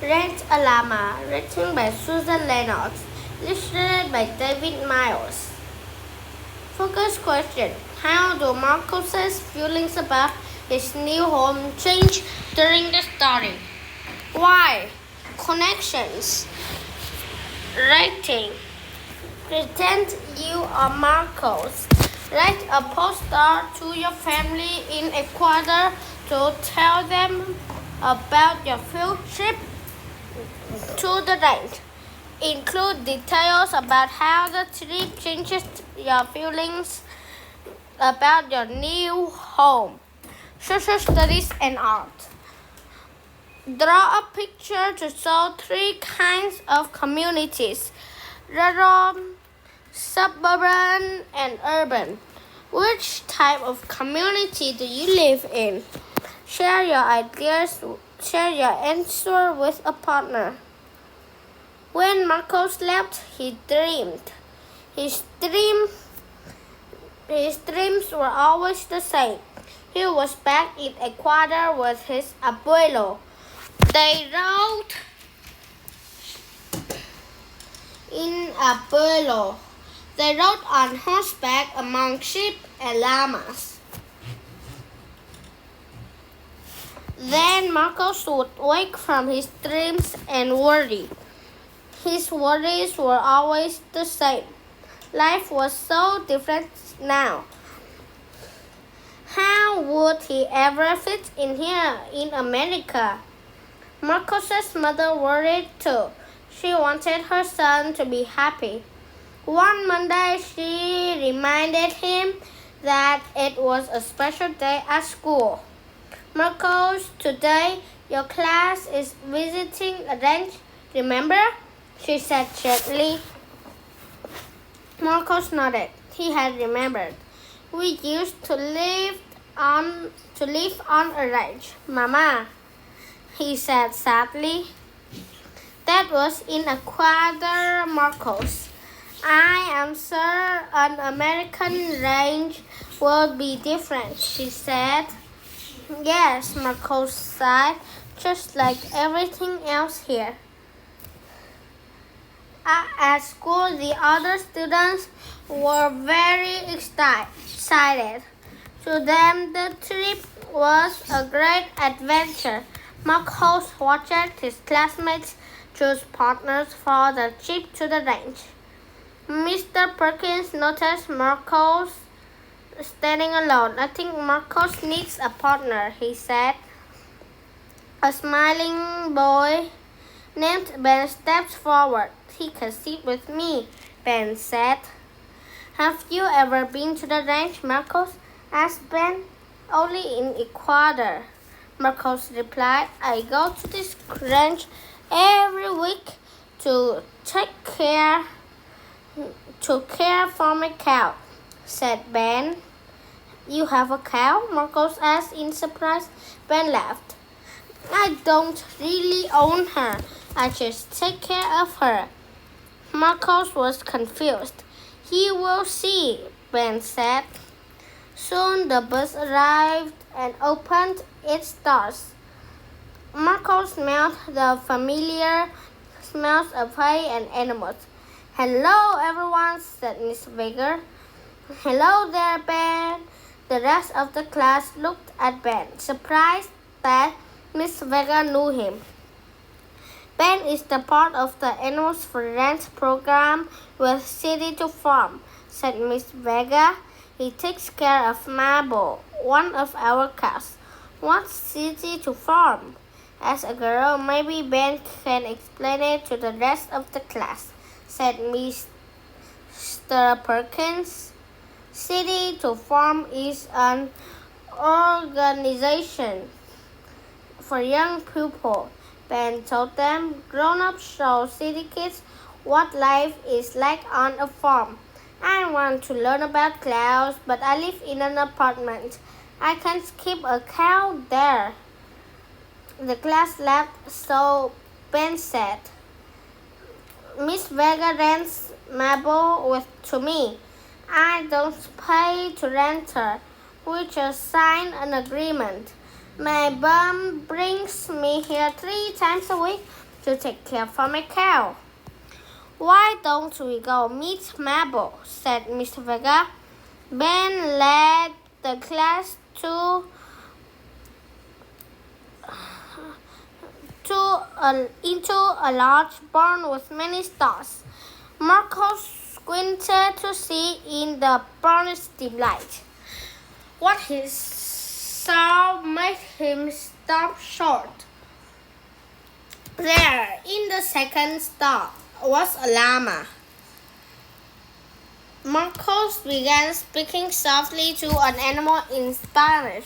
Rent a Llama, written by Susan Lennox, illustrated by David Miles. Focus question: how do Marcus's feelings about his new home change during the story? Why? Connections. Writing. Pretend you are Marcos. Write a postcard to your family in Ecuador to tell them about your field trip to the range. Include details about how the trip changes your feelings about your new home. Social studies and art. Draw a picture to show three kinds of communities: rural, suburban, and urban. Which type of community do you live in? Share your ideas, share your answer with a partner. When Marcos left, he dreamed. His dreams were always the same. He was back in Ecuador with his abuelo. They rode on horseback among sheep and llamas. Then Marcos would wake from his dreams and worry. His worries were always the same. Life was so different now. How would he ever fit in here in America? Marcos's mother worried too. She wanted her son to be happy. One Monday, she reminded him that it was a special day at school. Marcos, today your class is visiting a ranch, remember? She said gently. Marcos nodded. He had remembered. We used to live on a ranch, Mama, he said sadly. That was in Ecuador, Marcos. I am sure an American ranch would be different, she said. Yes, Marcos sighed, just like everything else here. At school, the other students were very excited. To them, the trip was a great adventure. Marcos watched his classmates choose partners for the trip to the ranch. Mr. Perkins noticed Marcos standing alone. I think Marcos needs a partner, he said. A smiling boy named Ben stepped forward. He can sit with me, Ben said. Have you ever been to the ranch, Marcos? Asked Ben. Only in Ecuador, Marcos replied. I go to this ranch every week to care for my cow, said Ben. You have a cow? Marcos asked in surprise. Ben laughed. I don't really own her. I just take care of her. Marcos was confused. He will see, Ben said. Soon the bus arrived and opened its doors. Marcos smelled the familiar smells of hay and animals. Hello, everyone, said Miss Vega. Hello there, Ben. The rest of the class looked at Ben, surprised that Miss Vega knew him. Ben is the part of the Animals for Rent program with City to Farm, said Miss Vega. He takes care of Mabel, one of our cows. What's City to Farm? Asked a girl. Maybe Ben can explain it to the rest of the class, said Mr. Perkins. City to Farm is an organization for young people, Ben told them. Grown-ups show city kids what life is like on a farm. I want to learn about cows, but I live in an apartment. I can't keep a cow there. The class laughed, so Ben said, Miss Vega rents Mabel to me. I don't pay to rent her. We just sign an agreement. My bum brings me here 3 times a week to take care for my cow. Why don't we go meet Mabel? Said Miss Vega. Ben led the class into a large barn with many stalls. Marcos squinted to see in the barn's dim light. What he saw made him stop short. There, in the second stall, was a llama. Marcos began speaking softly to an animal in Spanish.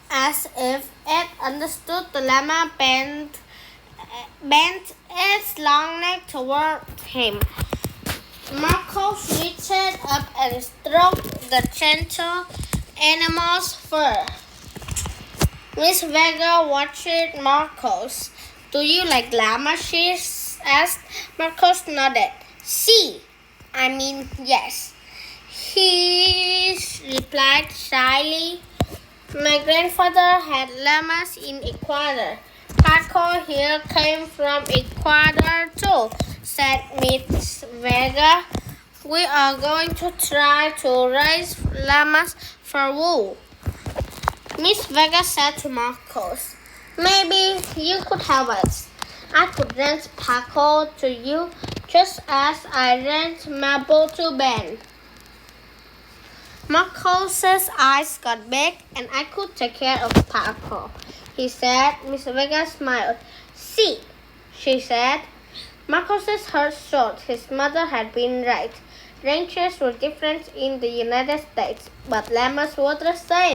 As if it understood, the llama bent its long neck toward him. Marcos reached up and stroked the gentle animal's fur. Miss Vega watched Marcos. Do you like llamas? She asked. Marcos nodded. Sí. I mean, yes. He replied shyly. My grandfather had llamas in Ecuador. Paco here came from Ecuador too, said Miss Vega. We are going to try to raise llamas for wool. Miss Vega said to Marcos, maybe you could help us. I could rent Paco to you just as I rent Mabel to Ben. Marcos's eyes got big and I could take care of Paco, he said. Miss Vega smiled. See, she said. Marcos's heart short. His mother had been right. Ranchers were different in the United States, but llamas were the same.